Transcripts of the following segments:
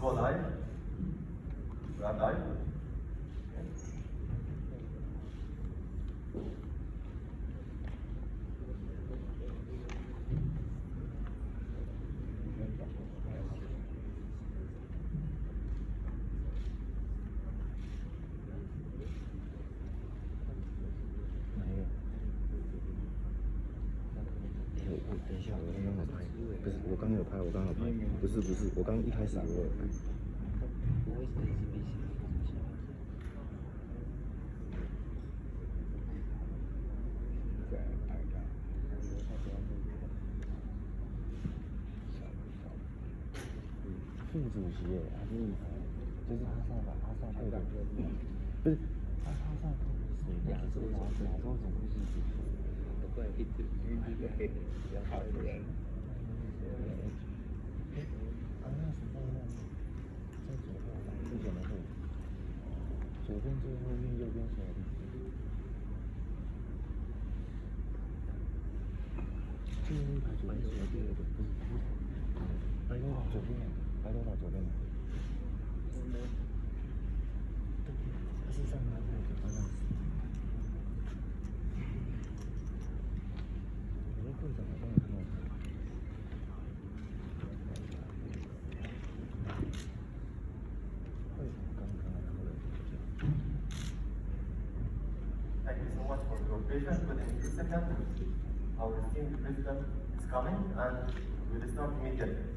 Go live. We are live.等一下，我刚刚好拍，不是，我刚有拍，不是，我刚一开始我有拍。副主席耶，就是他上课的，不是他上课的谁？亚洲总会议主席。不然一直比较好一点。那时候在左后方，之前的后，左边最后面，右边小弟。最后一排左边小弟的不是，白头发左边，白头发左边。对，他是上班那个，好像是。会长好像有看到他。会长刚看到他的。Thank you so much for your patience. Within 2 seconds, our esteemed president is coming and we will start immediately.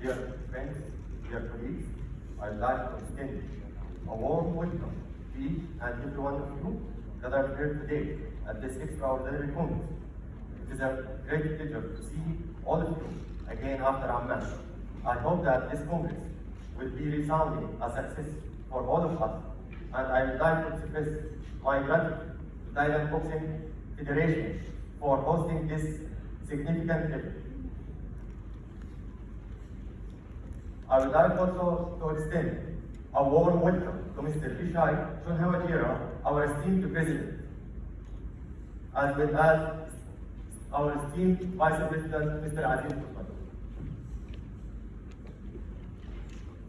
Dear friends, dear colleagues, I'd like to extend a warm welcome to each and every one of you gathered here today at this extraordinary moment. It is a great pleasure to see all of you again after Amman. I hope that this Congress will be resounding a success for all of us, and I would like to express my gratitude to Thailand Boxing Federation for hosting this significant event. I would like also to extend a warm welcome to Mr. Bishai Chunhawajira, our esteemed President, as well as our esteemed Vice President, Mr. Aziz Usman.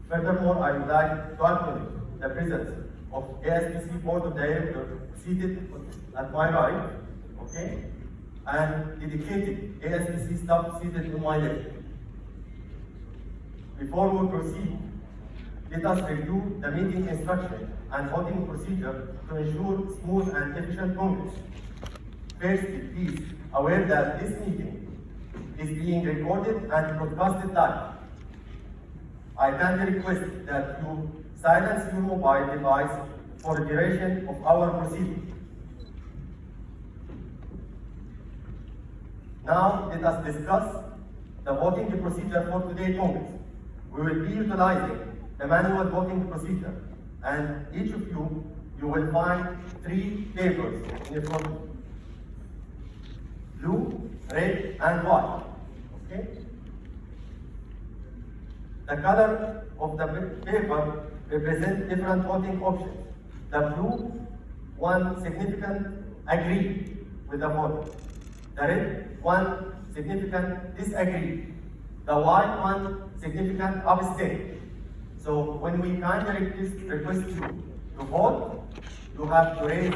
Furthermore, I would like to acknowledge the presence of ASPC Board of Directors seated at my right, okay, and dedicated ASPC staff seated to my left. Before we proceed, let us review the meeting instruction and voting procedure to ensure smooth and efficient Congress. Firstly, please aware that this meeting is being recorded and broadcasted live. I kindly request that you silence your mobile device for the duration of our proceedings. Now let us discuss the voting procedure for today's Congress. we will be utilizing the manual voting procedure, and each of you will find 3 papers in your front of you. Blue, red, and white. Okay? The color of the paper represents different voting options. The blue one significant agree with the vote. The red one significant disagree. The white one significant abstain. So when we kindly request you to vote, you have to raise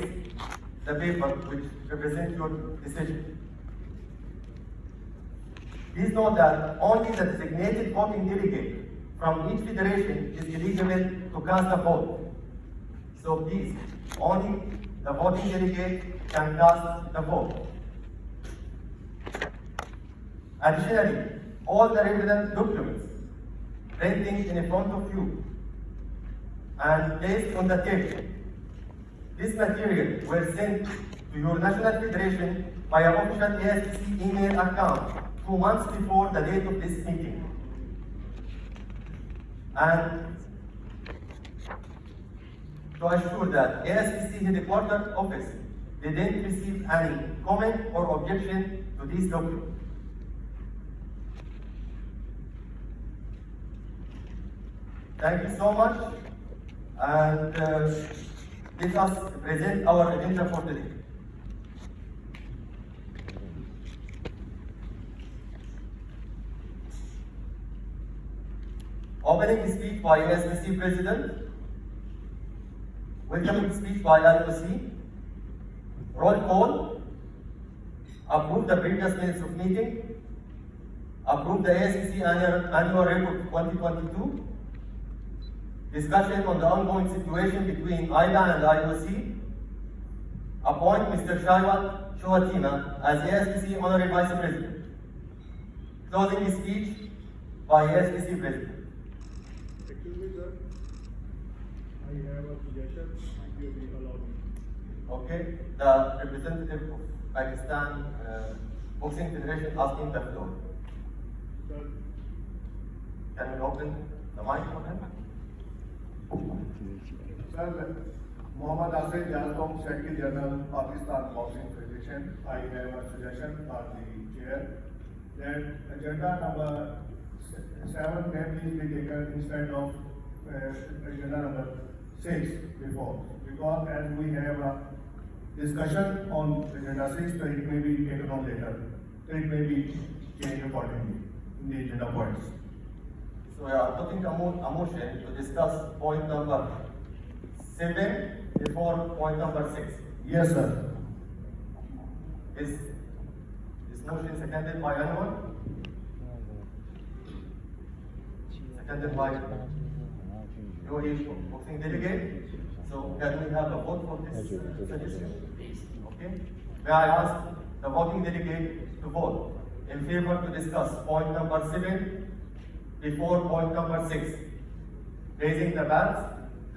the paper which represents your decision. Please note that only the designated voting delegate from each federation is eligible to cast a vote. So please, only the voting delegate can cast the vote. Additionally, all the relevant documents printing in front of you and placed on the table. This material were sent to your national federation by an official ASPC email account 2 months before the date of this meeting. And to assure that ASPC headquarters office didn't receive any comment or objection to these documents. Thank you so much, and let us present our agenda for today. Opening speech by ASPC President, welcoming speech by LOC, roll call, approve the previous minutes of meeting, approve the ASPC annual report 2022, discussion on the ongoing situation between IBA and IOC, appoint Mr. Shaiwat Shoatima as ASPC Honorary Vice President. Closing speech by ASPC President. Excuse me, sir. I have a suggestion. You will allow me. Okay, the representative of Pakistan Boxing Federation asking the floor. Sir, Can we open the mic for him? sir, Mohammad Asif Yazom, Secretary General, Pakistan Boxing Federation. I have a suggestion for the chair that agenda number 7 can please be taken instead of agenda number 6 before. Because as we have a discussion on agenda 6, so it may be taken on later. So it may be changed accordingly in the agenda points. So we are putting a motion to discuss point number 7 before point number 6. Yes, sir. Is this motion seconded by anyone? Seconded by your boxing delegate. So can we have a vote for this suggestion? Okay. May I ask the voting delegate to vote in favor to discuss point number 7 before point number 6. Raising the bats,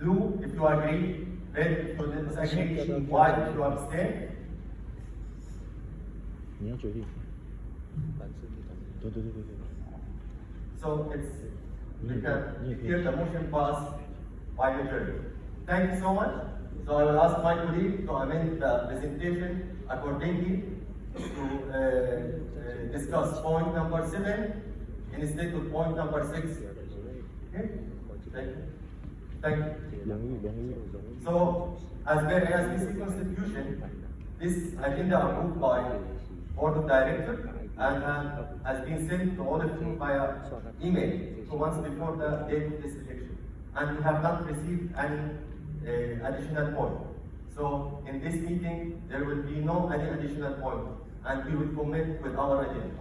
blue if you agree, red if you disagree, white if you abstain. 你要决定。对对对对对。 So it's you can hear the motion pass by majority. Thank you so much. So I will ask my colleague to amend the presentation accordingly to discuss point number 7 instead of point number 6. Okay? Thank you. So, as per ASPC Constitution, this agenda approved by Board of Directors and has been sent to all of you via email 2 months before the date of this election. And we have not received any additional point. So, in this meeting, there will be no any additional point, and we will commit with our agenda.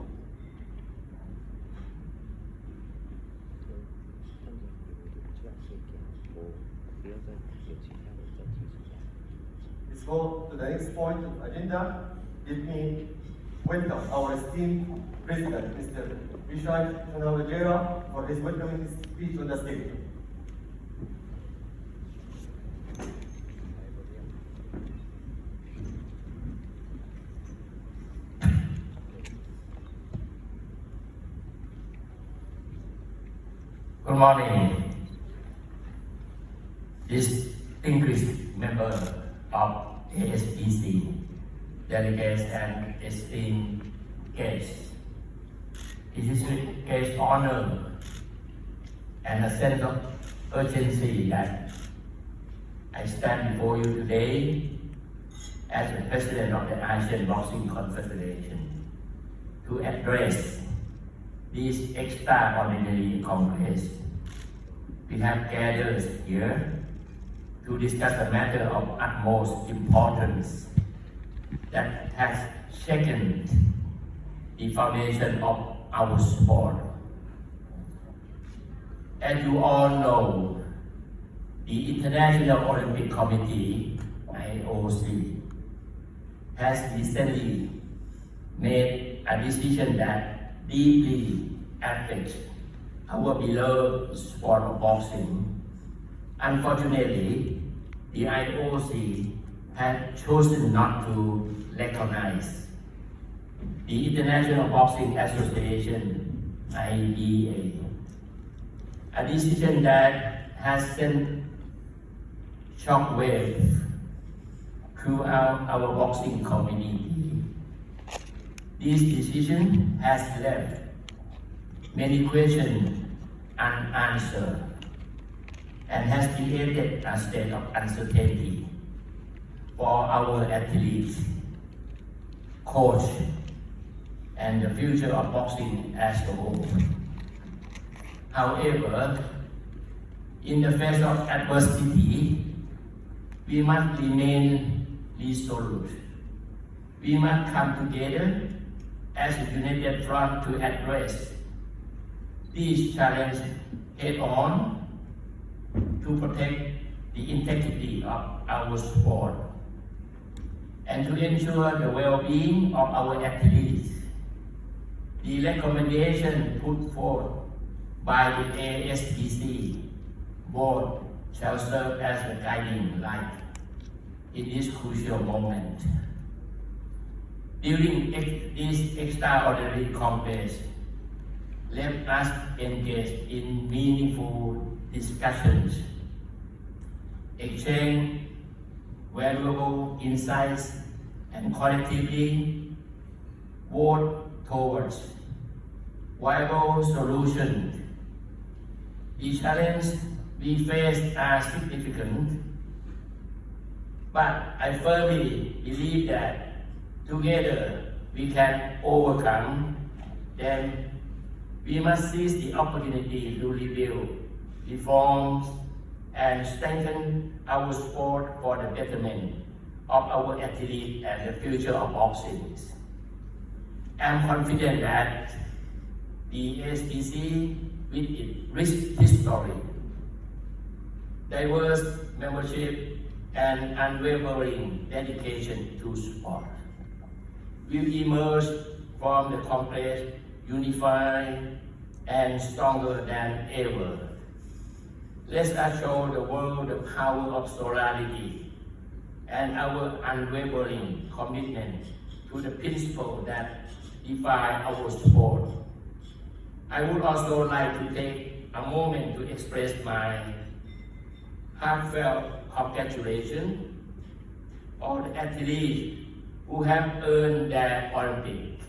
Let's go to the next point of agenda. Let me welcome our esteemed President, Mr. Vishal Chunawajera, for his welcoming speech on the stage. Good morning, distinguished member of ASBC, delegates and esteemed guests. It is with great honor and a sense of urgency that I stand before you today as the President of the Asian Boxing Confederation to address this extraordinary Congress. We have gathered here to discuss a matter of utmost importance that has shaken the foundation of our sport. As you all know, the International Olympic Committee, IOC, has recently made a decision that deeply affects our beloved sport of boxing. Unfortunately, the IOC has chosen not to recognize the International Boxing Association, IBA, a decision that has sent shockwave throughout our boxing community. This decision has left many questions unanswered and has created a state of uncertainty for our athletes, coach, and the future of boxing as a whole. However, in the face of adversity, we must remain resolute. We must come together as a united front to address these challenges head-on to protect the integrity of our sport and to ensure the well-being of our athletes. The recommendation put forth by the ASBC board shall serve as a guiding light in this crucial moment. During this extraordinary Congress, let us engage in meaningful discussions, exchange valuable insights, and collectively work towards viable solutions. The challenges we face are significant, but I firmly believe that together we can overcome them. We must seize the opportunity to rebuild, reform, and strengthen our sport for the betterment of our athletes and the future of boxing. I am confident that the ASBC, with its rich history, diverse membership, and unwavering dedication to sport, will emerge from the Congress unified and stronger than ever. Let us show the world the power of solidarity and our unwavering commitment to the principles that define our sport. I would also like to take a moment to express my heartfelt congratulations on the athletes who have earned their Olympic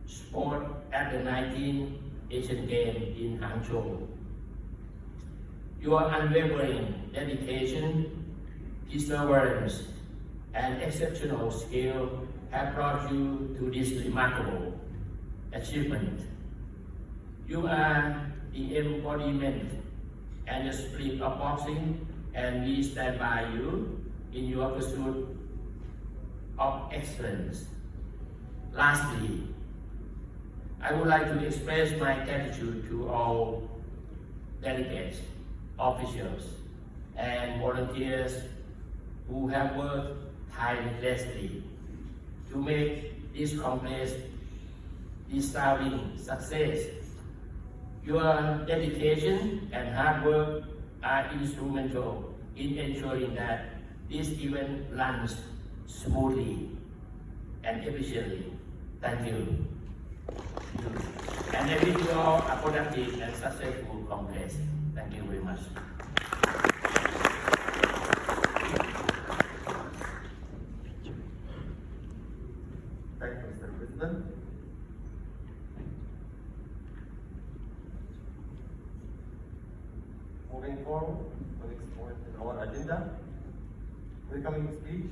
sport at the 19th Asian Games in Hangzhou. Your unwavering dedication, perseverance, and exceptional skill have brought you to this remarkable achievement. You are the embodiment and the spirit of boxing, and we stand by you in your pursuit of excellence. Lastly, I would like to express my gratitude to all delegates, officials, and volunteers who have worked tirelessly to make this Congress a resounding success. Your dedication and hard work are instrumental in ensuring that this event runs smoothly and efficiently. Thank you. And I wish you all a productive and successful Congress. Thank you very much. Thank you, Mr. President. Moving forward to the next point in our agenda, welcoming speech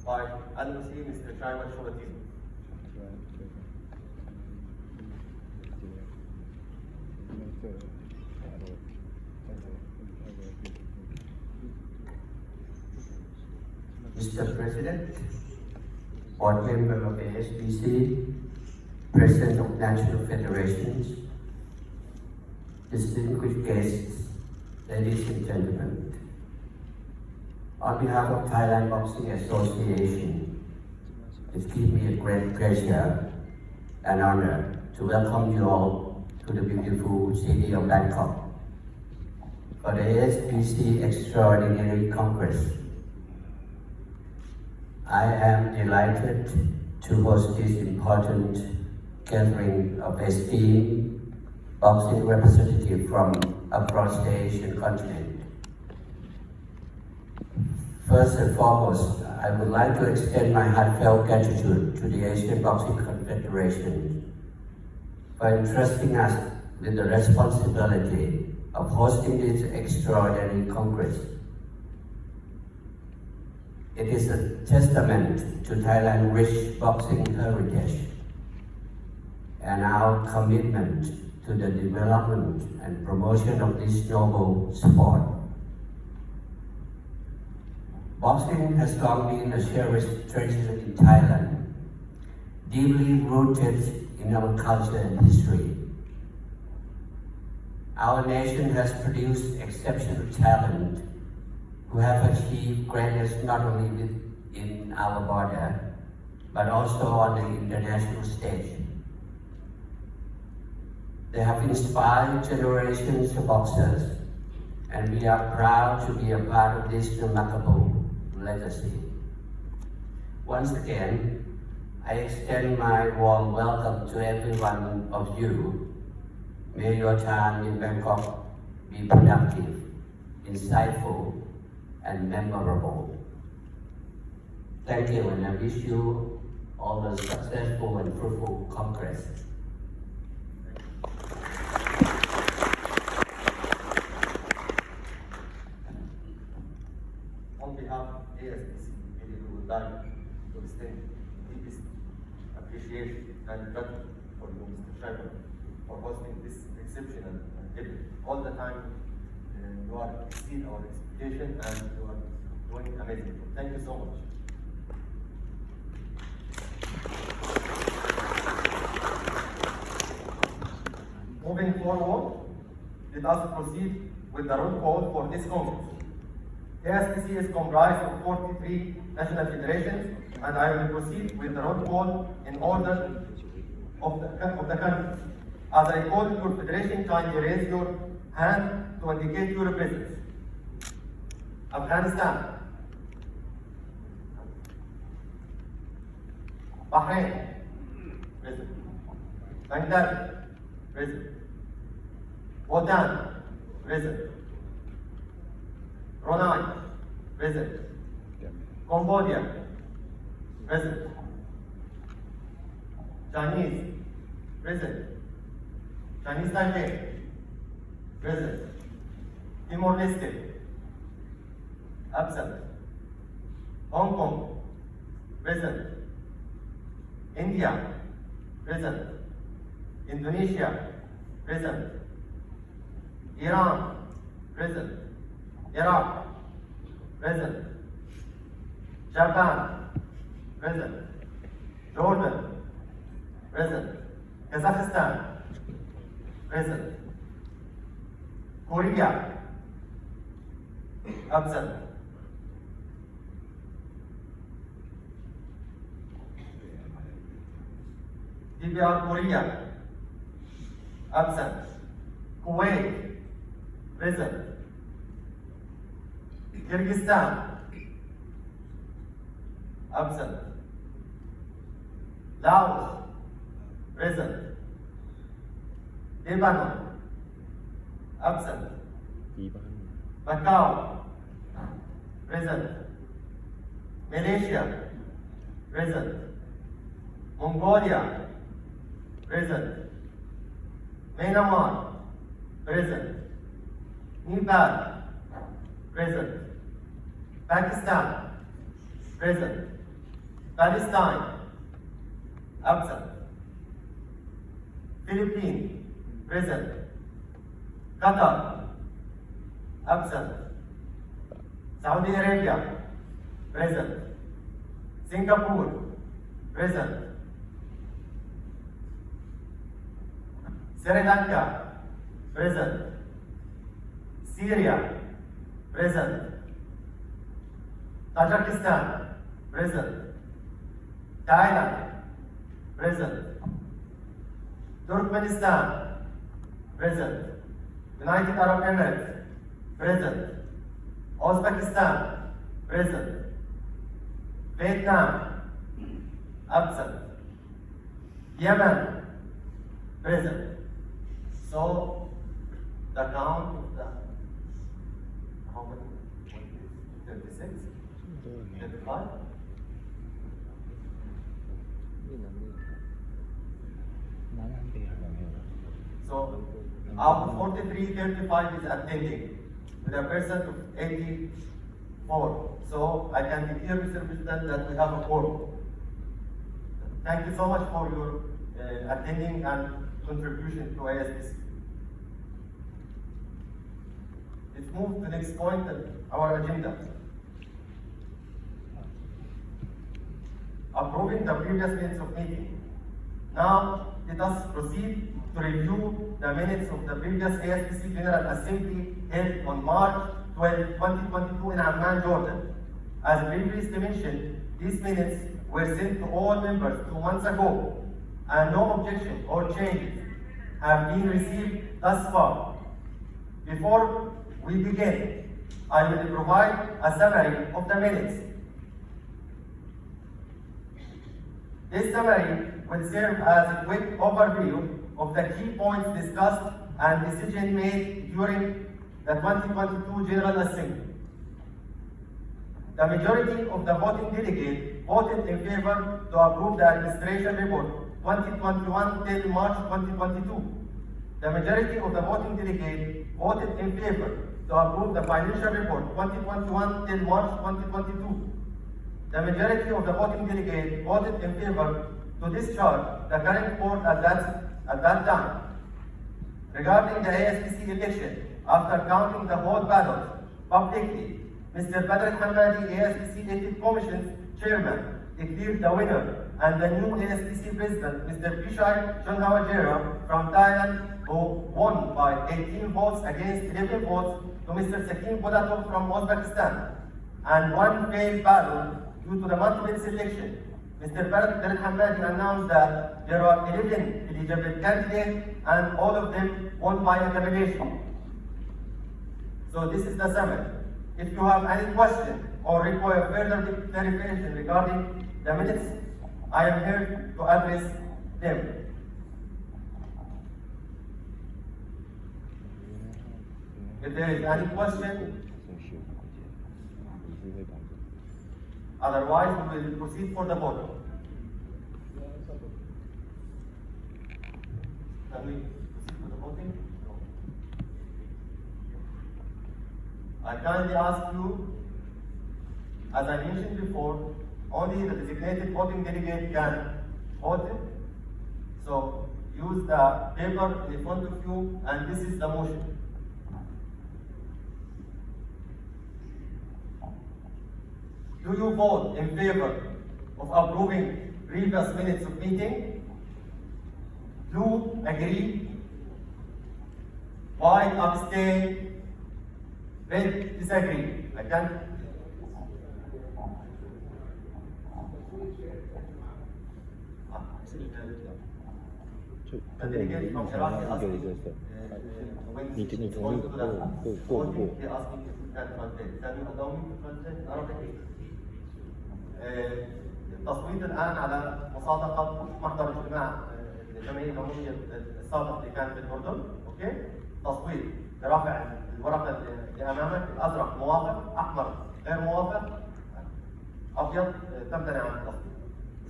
by Al-Musi, Mr. Shaiman Shurati. Mr. President, Board Member of the SBC, President of National Federations, distinguished guests, ladies and gentlemen. On behalf of Thailand Boxing Association, it gives me a great pleasure and honor to welcome you all to the beautiful city of Bangkok for the SBC Extraordinary Congress. I am delighted to host this important gathering of esteemed boxing representatives from across the Asian continent. First and foremost, I would like to extend my heartfelt gratitude to the Asian Boxing Confederation for entrusting us with the responsibility of hosting this extraordinary Congress. It is a testament to Thailand's rich boxing heritage and our commitment to the development and promotion of this noble sport. Boxing has long been a cherished tradition in Thailand, deeply rooted in our culture and history. Our nation has produced exceptional talent who have achieved greatness not only within our border, but also on the international stage. They have inspired generations of boxers, and we are proud to be a part of this remarkable legacy. Once again, I extend my warm welcome to every one of you. May your time in Bangkok be productive, insightful, and memorable. Thank you, and I wish you all a successful and fruitful Congress. On behalf of ASBC, we would like to extend deepest appreciation and gratitude for you, Mr. Shaiman, for hosting this exceptional event. All the time, you are exceeding our expectation and you are doing amazing. Thank you so much. Moving forward, let us proceed with the roll call for this Congress. ASBC is comprised of 43 national federations, and I will proceed with the roll call in order of the country. As I call your federation, kindly raise your hand to indicate your presence. Afghanistan, Bahrain, present. Bangladesh, present. Bhutan, present. Brunei, present. Cambodia, present. Chinese, present. Chinese Taipei, present. Timor-Leste, absent. Hong Kong, present. India, present. Indonesia, present. Iran, present. Iraq, present. Japan, present. Jordan, present. Kazakhstan, present. Korea, absent. DPR Korea, absent. Kuwait, present. Kyrgyzstan, absent. Laos, present. Lebanon, absent. Macau, present. Malaysia, present. Mongolia, present. Myanmar, present. Nepal, present. Pakistan, present. Palestine, absent. Philippines, present. Qatar, absent. Saudi Arabia, present. Singapore, present. Sri Lanka, present. Syria, present. Tajikistan, present. Thailand, present. Turkmenistan, present. United Arab Emirates, present. Uzbekistan, present. Vietnam, absent. Yemen, present. So, the count of the, how many? 36? 35? So, out of 43, 35 is attending with a percent of 84. So, I can declare, Mr. President, that we have a quorum. Thank you so much for your attending and contribution to ASPC. Let's move to the next point on our agenda. Approving the previous minutes of meeting. Now, let us proceed to review the minutes of the previous ASPC General Assembly held on March 12, 2022 in Amman, Jordan. As previously mentioned, these minutes were sent to all members 2 months ago, and no objection or changes have been received thus far. Before we begin, I will provide a summary of the minutes. This summary will serve as a quick overview of the key points discussed and decisions made during the 2022 General Assembly. The majority of the voting delegates voted in favor to approve the Administration Report 2021 till March 2022. The majority of the voting delegates voted in favor to approve the Financial Report 2021 till March 2022. The majority of the voting delegates voted in favor to discharge the current board at that time. Regarding the ASPC election, after counting the whole ballot publicly, Mr. Badr Hamadi, ASPC Ethics Commission's chairman, declared the winner, and the new ASPC president, Mr. Pishai Chonhawajera from Thailand, who won by 18 votes against 11 votes, to Mr. Sakim Bolatov from Uzbekistan, and one failed ballot due to the multiple selection. Mr. Badr Hamadi announced that there are 11 eligible candidates, and all of them won by acclamation. So this is the summary. If you have any question or require further clarification regarding the minutes, I am here to address them. If there is any question, otherwise we will proceed for the vote. Can we proceed for the voting? No. I kindly ask you, as I mentioned before, only the designated voting delegate can vote. So use the paper in front of you, and this is the motion. Do you vote in favor of approving previous minutes of meeting? Blue, agree. White, abstain. Red, disagree. I can't. The delegate from Iraq is asking when You it's can going to the go. voting, they're asking if you can translate. Can you allow me to translate Arabic? تصويت الان على مصادقه محضر اجتماع الجمعيه العموميه السابق اللي كان في الاردن، اوكي؟ تصويت برفع الورقه اللي امامك، الازرق موافق، احمر غير موافق، ابيض تمتنع عن التصويت.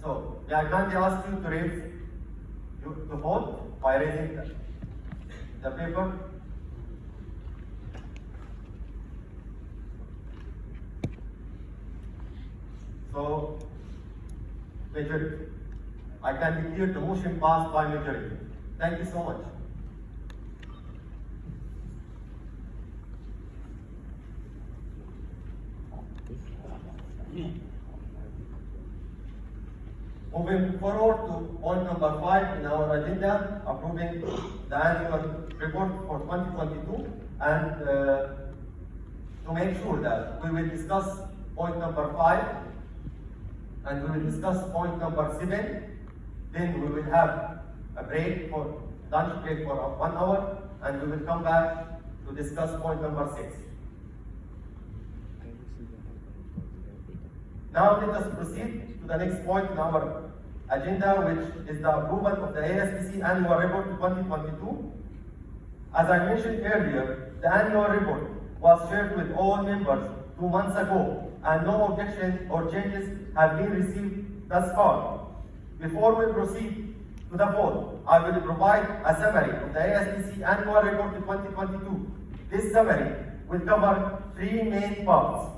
So, I kindly ask you to raise to vote by raising the paper. So, majority. I can declare the motion passed by majority. Thank you so much. Moving forward to point number 5 in our agenda, approving the annual report for 2022, and to make sure that we will discuss point number 5 and we will discuss point number 7. Then we will have a break for lunch break for 1 hour, and we will come back to discuss point number 6. Now let us proceed to the next point in our agenda, which is the approval of the ASPC annual report 2022. As I mentioned earlier, the annual report was shared with all members 2 months ago, and no objections or changes have been received thus far. Before we proceed to the vote, I will provide a summary of the ASPC annual report 2022. This summary will cover 3 main parts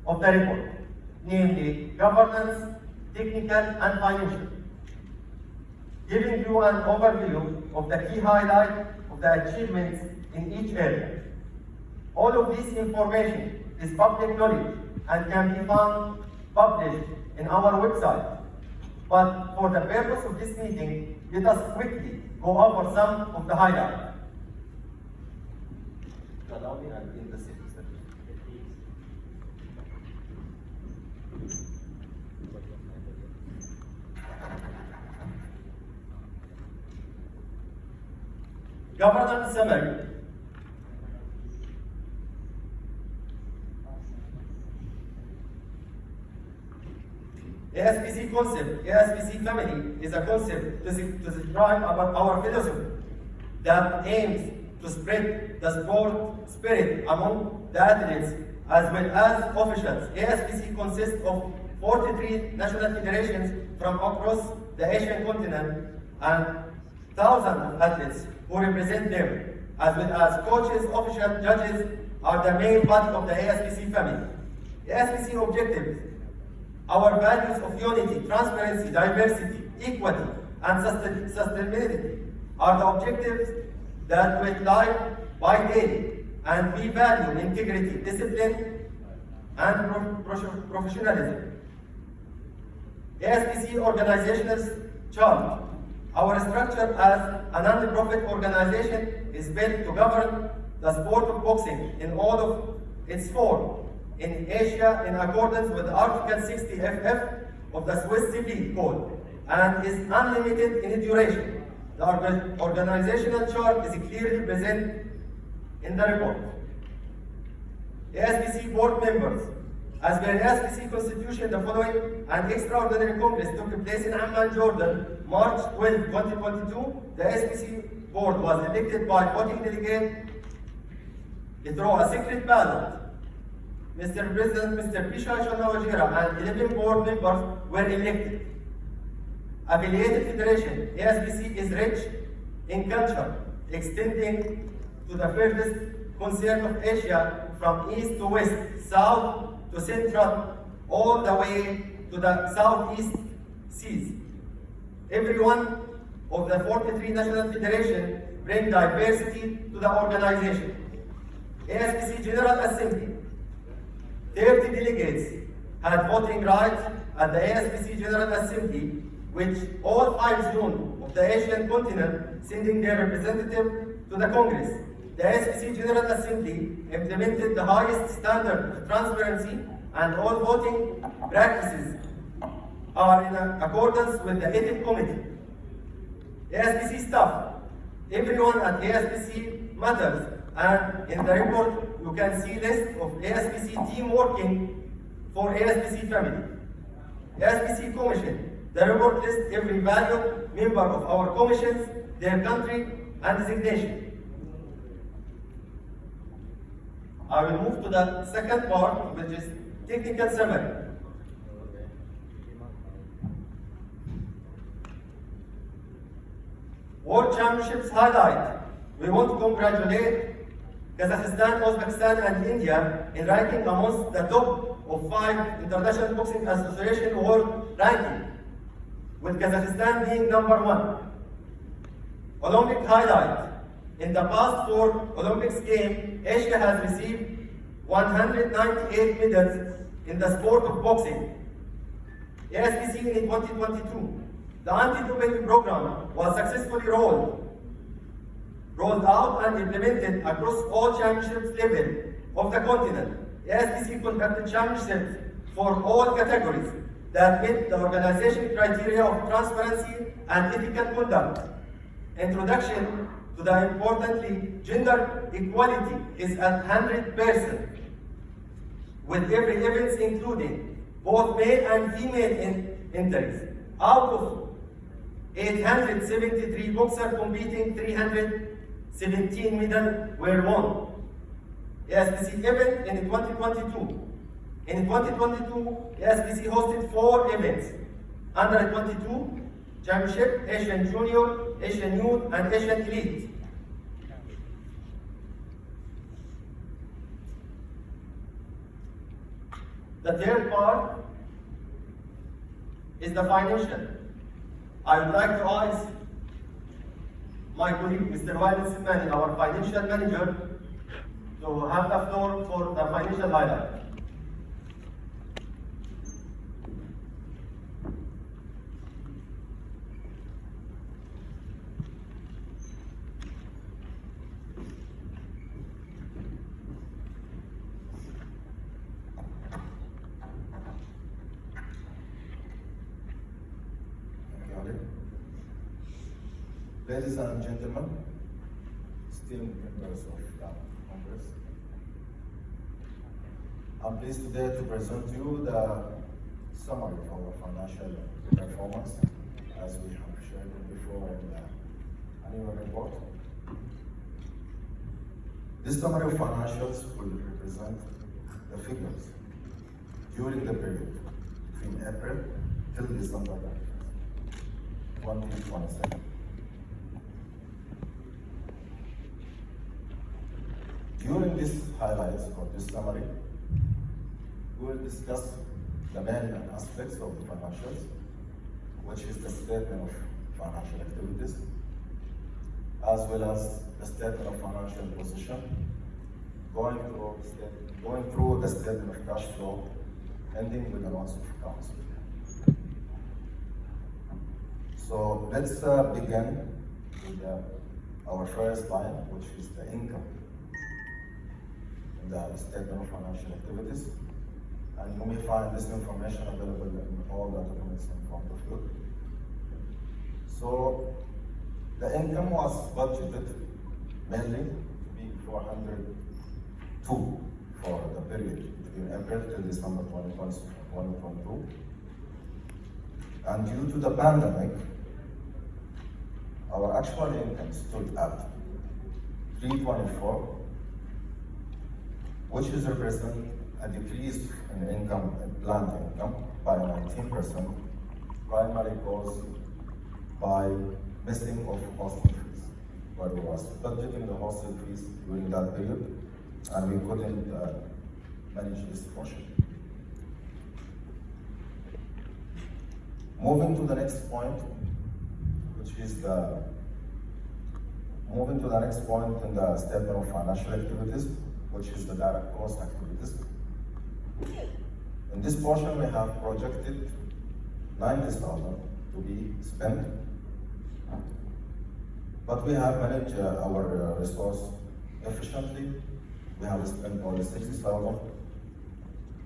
of the report, namely governance, technical, and financial, giving you an overview of the key highlights of the achievements in each area. All of this information is public knowledge and can be found published in our website. But for the purpose of this meeting, let us quickly go over some of the highlights. Governance summary. ASPC concept, ASPC family is a concept to describe about our philosophy that aims to spread the sport spirit among the athletes as well as officials. ASPC consists of 43 national federations from across the Asian continent and thousands of athletes who represent them, as well as coaches, officials, judges are the main body of the ASPC family. ASPC objectives, our values of unity, transparency, diversity, equity, and sustainability are the objectives that we live by day, and we value integrity, discipline, and professionalism. ASPC organizational chart. Our structure as a non-profit organization is built to govern the sport of boxing in all of its forms in Asia in accordance with Article 60 FF of the Swiss Civil Code and is unlimited in duration. The organizational chart is clearly present in the report. ASPC board members. As per ASPC Constitution, the following an extraordinary Congress took place in Amman, Jordan, March 12, 2022. The ASPC board was elected by voting delegate through a secret ballot. Mr. President, Mr. Bishai Shonawajira and 11 board members were elected. Affiliated Federation, ASPC is rich in culture, extending to the furthest concern of Asia from east to west, south to central, all the way to the southeast seas. Every one of the 43 national federations bring diversity to the organization. ASPC General Assembly, 30 delegates had voting rights at the ASPC General Assembly, which all 5 zones of the Asian continent sending their representative to the Congress. The ASPC General Assembly implemented the highest standard of transparency, and all voting practices are in accordance with the Ethics Committee. ASPC staff, everyone at ASPC matters, and in the report you can see list of ASPC team working for ASPC family. SPC Commission. The report lists every valued member of our commissions, their country, and designation. I will move to the second part, which is technical summary. World Championships highlight. We want to congratulate Kazakhstan, Uzbekistan, and India in ranking amongst the top of 5 International Boxing Association World Ranking, with Kazakhstan being number 1. Olympic highlight. In the past 4 Olympics games, Asia has received 198 medals in the sport of boxing. ASBC in 2022, the anti-doping program was successfully rolled out and implemented across all championships level of the continent. ASBC conducted championships for all categories that met the organization criteria of transparency and ethical conduct. Introduction to the importantly, gender equality is at 100%, with every event including both male and female entries. Out of 873 boxers competing, 317 medals were won. ASBC event in 2022. In 2022, ASBC hosted 4 events: Under 22 Championship, Asian Junior, Asian Youth, and Asian Elite. The third part is the financial. I would like to ask my colleague, Mr. Walid Simani, our financial manager, to have the floor for the financial highlight. Ladies and gentlemen, esteemed members of the Congress, I'm pleased today to present to you the summary of our financial performance, as we have shared it before in the annual report. This summary of financials will represent the figures during the period between April till December 2027. During these highlights or this summary, we will discuss the main aspects of the financials, which is the statement of financial activities, as well as the statement of financial position, going through the statement of cash flow, ending with the loss of accounts. So let's begin with our first line, which is the income. The statement of financial activities, and you may find this information available in all the documents in front of you. So the income was budgeted mainly to be 402 for the period between April till December 2022. And due to the pandemic, our actual income stood at 324, which is represent a decrease in income, planned income, by 19%, primarily caused by missing of hostel fees, where we was budgeting the hostel fees during that period, and we couldn't manage this portion. Moving to the next point, which is moving to the next point in the statement of financial activities, which is the direct cost activities. In this portion, we have projected 90,000 to be spent, but we have managed our resource efficiently. We have spent only 60,000,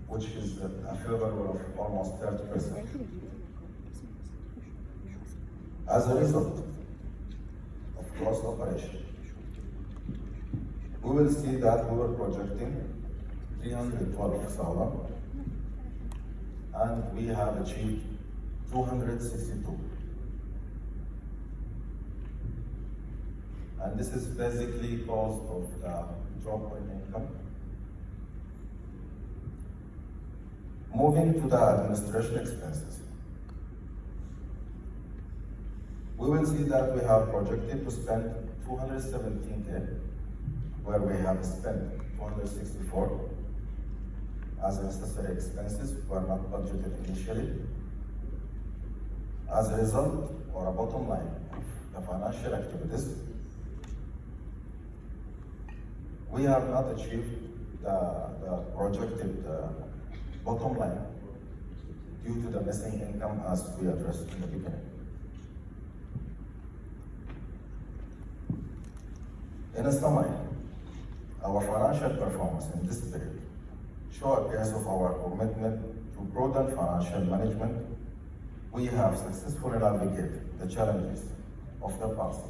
which is a favorable of almost 30%. As a result of cost operation, we will see that we were projecting 312,000, and we have achieved 262. And this is basically caused of the drop in income. Moving to the administration expenses, we will see that we have projected to spend 217K, where we have spent 264 as necessary expenses were not budgeted initially. As a result, or a bottom line of the financial activities, we have not achieved the projected bottom line due to the missing income as we addressed in the beginning. In a summary, our financial performance in this period show a case of our commitment to prudent financial management. We have successfully navigated the challenges of the past,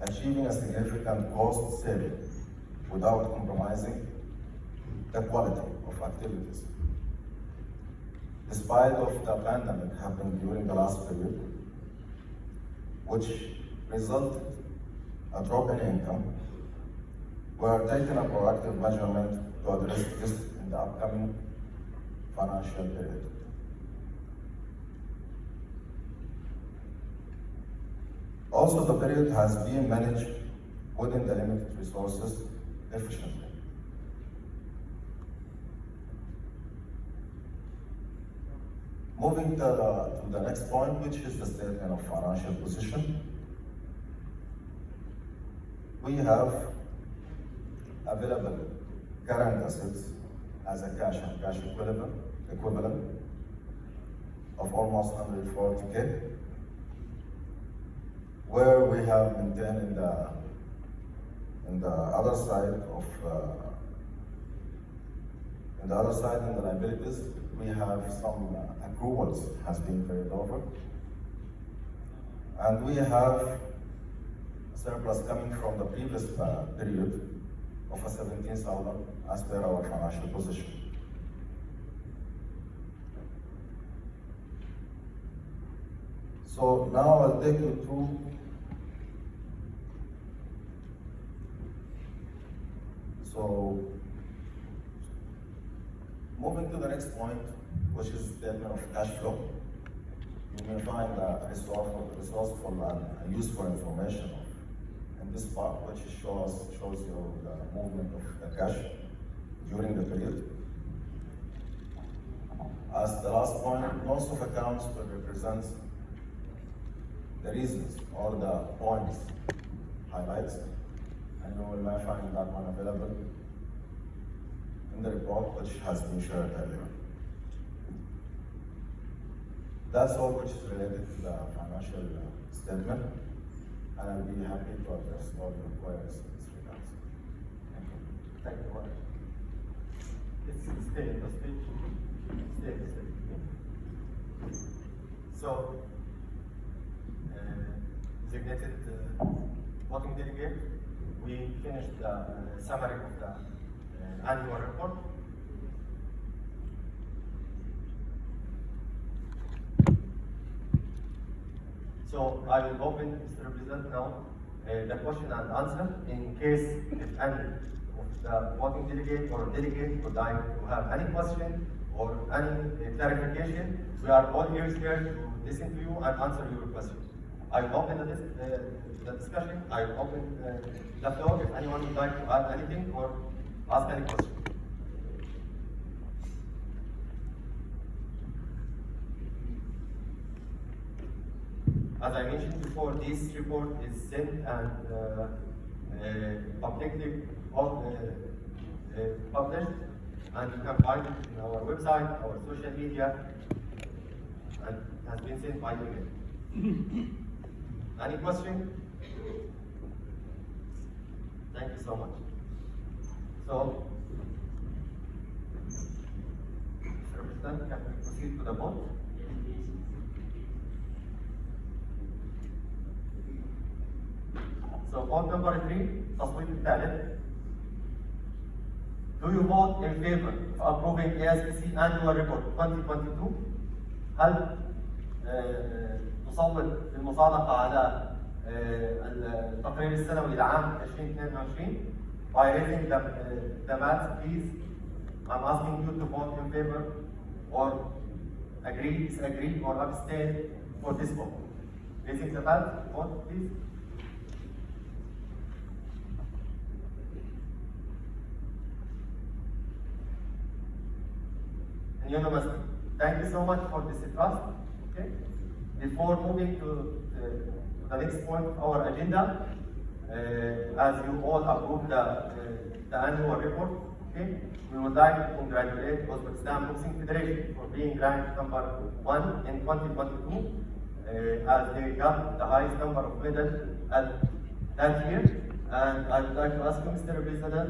achieving a significant cost saving without compromising the quality of activities. Despite of the pandemic happening during the last period, which resulted a drop in income, we are taking a proactive measurement to address this in the upcoming financial period. Also, the period has been managed within the limited resources efficiently. Moving to the next point, which is the statement of financial position. We have available current assets as a cash and cash equivalent of almost 140K, where we have maintained in the other side in the liabilities, we have some accruals has been carried over, and we have surplus coming from the previous period of a 17,000 as per our financial position. So now I'll take you through moving to the next point, which is statement of cash flow. You may find resourceful and useful information in this part, which shows you the movement of the cash during the period. As the last point, most of accounts will represent the reasons or the points, highlights, and you will find that one available in the report which has been shared earlier. That's all which is related to the financial statement, and I'll be happy to address all your queries in this regard. Thank you. Thank you very much. Let's stay in the speech. Stay in the speech. So, designated voting delegate, we finished the summary of the annual report. So I will open, Mr. Representative, now the question and answer in case if any of the voting delegate or delegate would like to have any question or any clarification. We are all ears here to listen to you and answer your question. I will open the discussion. I will open the floor if anyone would like to add anything or ask any question. As I mentioned before, this report is sent and publicly published, and you can find it in our website, our social media, and has been sent by email. Any question? Thank you so much. So, Mr. Representative, can we proceed to the vote? So, point number 3, تصويت الثالث. Do you vote in favor of approving ASPC annual report 2022? هل تصوت بالمصادقة على التقرير السنوي لعام 2022 by raising the hands, please. I'm asking you to vote in favor or agree, disagree, or abstain for this vote. Raising the hand, vote, please. Unanimously. Thank you so much for this trust. Okay. Before moving to the next point of our agenda, as you all approved the annual report, okay, we would like to congratulate Uzbekistan Boxing Federation for being ranked number 1 in 2022, as they got the highest number of medals at that year. And I would like to ask you, Mr. President,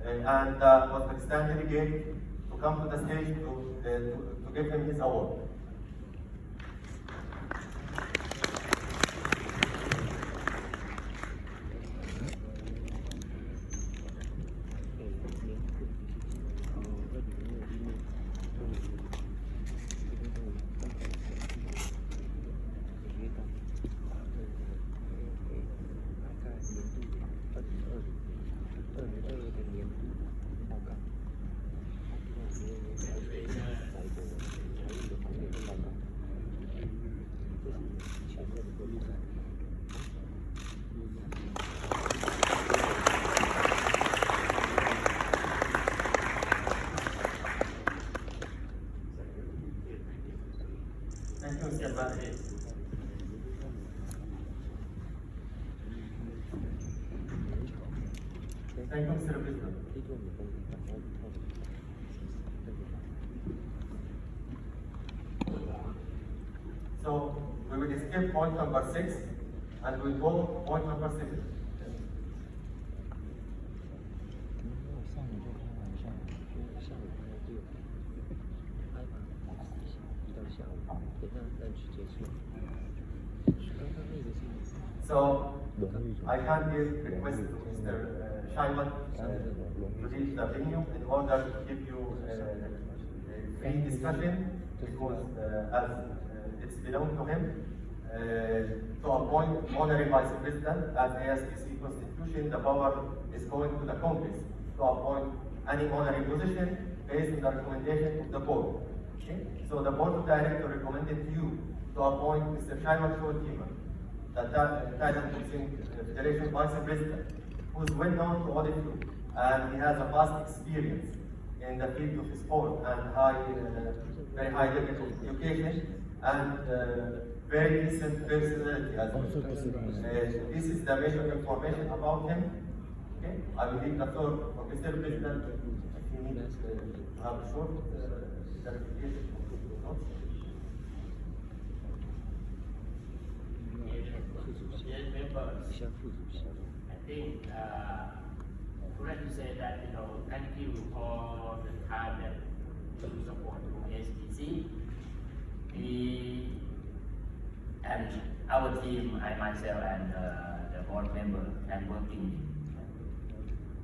and the Uzbekistan delegate to come to the stage to give him his award. Thank you, Mr. Bhatt. Thank you, Mr. President. So we will skip point number 6 and we will go point number 7. 上午就开玩笑，就下午开到6点，挨把一到下午，等到lunch结束。刚刚那个是。So I can give request to Mr. Shaiman to reach the venue in order to give you free discussion because as it's belong to him to appoint honorary vice president as ASPC constitution, the power is going to the Congress to appoint any honorary position based on the recommendation of the board. Okay? So the board of directors recommended to you to appoint Mr. Shaiman Shotima, the Thailand Boxing Federation Vice President, who is well known to all of you, and he has a vast experience in the field of sport and very high level of education and very decent personality as well. This is the major information about him. Okay, I will leave the floor for Mr. President if he needs to have a short clarification. Dear members, I think I would like to say that thank you for the time that you support SPC. We and our team, I myself and the board member, and working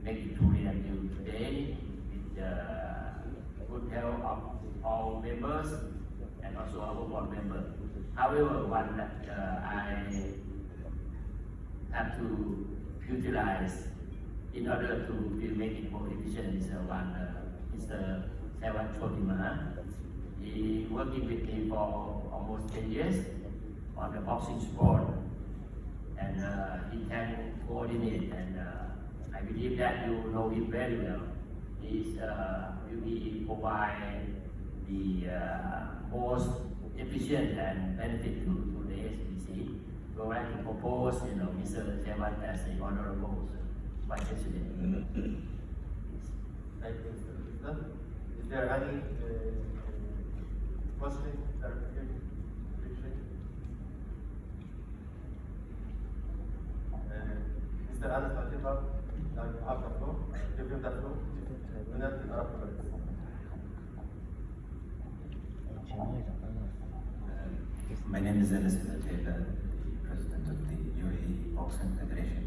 make it truly until today with the good help of all members and also our board member. However, one that I have to utilize in order to make it more efficient is one Mr. Sewan Chotima. He working with me for almost 10 years on the boxing sport, and he can coordinate, and I believe that you know him very well. He will be provide the most efficient and benefit to the SPC. We would like to propose, Mr. Sewan as the honorable Vice President. Thank you, Mr. President. Is there any question, clarification? Mr. Anas Matiba, you have the floor. Give him the floor. My name is Anas Matiba, President of the UAE Boxing Federation.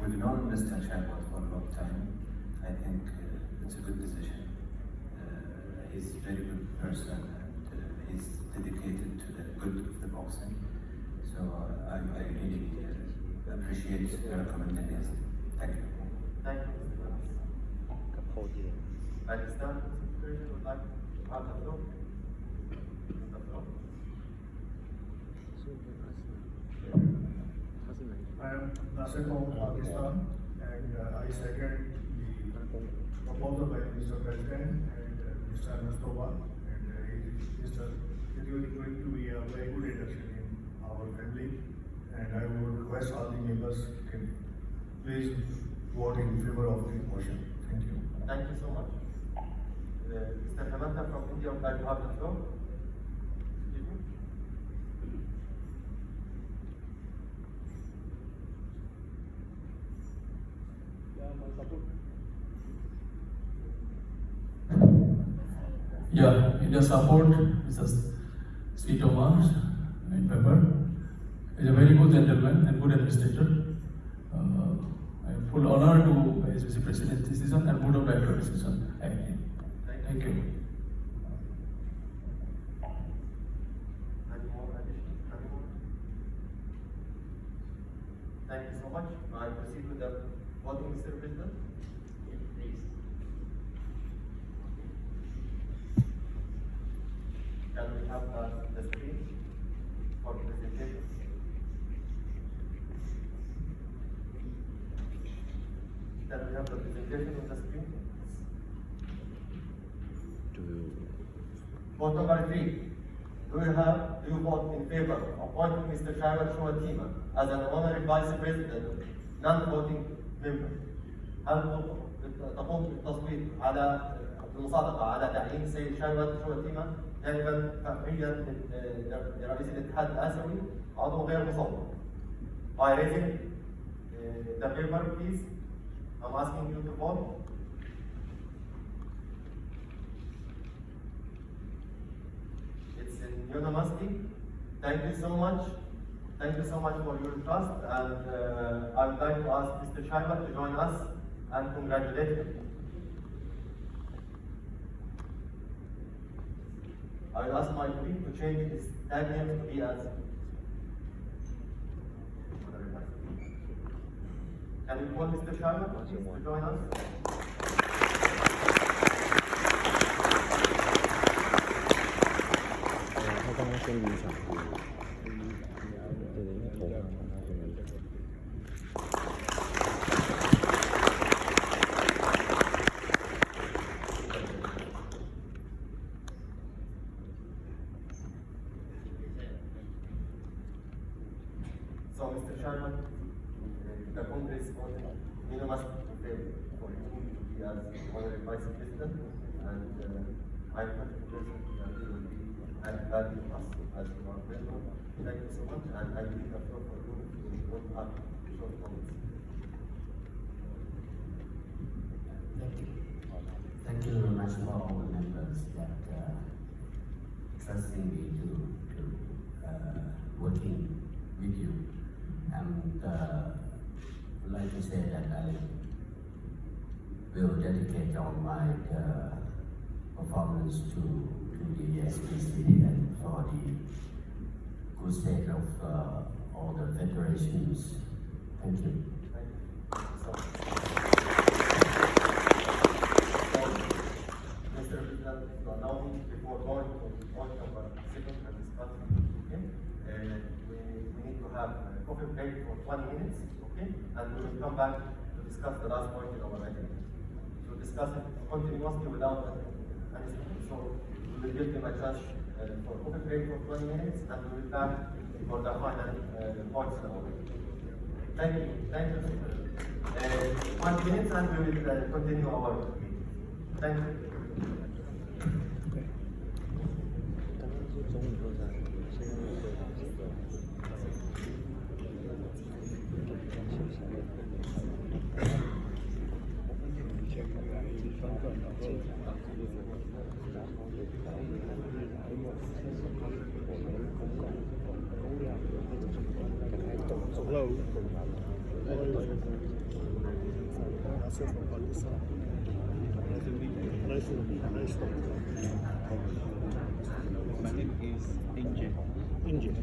We've known Mr. Shaibat for a long time. I think it's a good decision. He's a very good person, and is dedicated to the good of the boxing. So I really appreciate your recommendation. Thank you. Thank you, Mr. Jonas. กับโค้ชเลย At this time, Mr. Secretary would like to have the floor. The floor. I am Nasir from Pakistan, and I second the proposal by Mr. President and Mr. Mustafa, and it is going to be a very good induction in our family, and I would request all the members can please vote in favor of the motion. Thank you. Thank you so much. Mr. Hemanta from India would like to have the floor. Excuse me. Yeah, in the support, Mr. Sweet Omar in Pepper. He's a very good gentleman and good administrator. I am full honor to SBC President's decision and Board of Directors decision. Thank you. Any more additions? Any more? Thank you so much. I proceed with the voting, Mr. President. Please. Can we have the screen for presentation? Can we have the presentation on the screen? Vote number 3. Do you vote in favor of appointing Mr. Shahwat Shuatima as an honorary vice president, non-voting member? هل تقوم بالتصويت على المصادقة على تعيين السيد شهوات شواتيما نائبا فعليا لرئيس الاتحاد الآسيوي عضو غير مصوت؟ By raising the paper, please. I'm asking you to vote. It's unanimously. Thank you so much. Thank you so much for your trust, and I would like to ask Mr. Shaibat to join us and congratulate him. I will ask my colleague to change his tag name to be as. Can you call Mr. Shaibat to join us? So, Mr. Chairman, the Congress voted unanimously in favor for you to be as honorary vice president, and I'm confident that you will be adding value to us as you are president. Thank you so much, and I leave the floor for you to put up short comments. Thank you very much for all the members that trusting me to working with you. And I'd like to say that I will dedicate all my performance to the SPC and for the good sake of all the federations. Thank you. Thank you. So, Mr. President, to allow me before going to point number 7 and discussing, okay? We need to have a coffee break for 20 minutes, okay? And we will come back to discuss the last point in our agenda. To discuss it continuously without anything. So we will give them a chance for coffee break for 20 minutes, and we will be back for the final points in our agenda. Thank you. Thank you. 1 minute, and we will continue our meeting. Thank you. Hello. Nice to meet you. My name is Angel. Angel.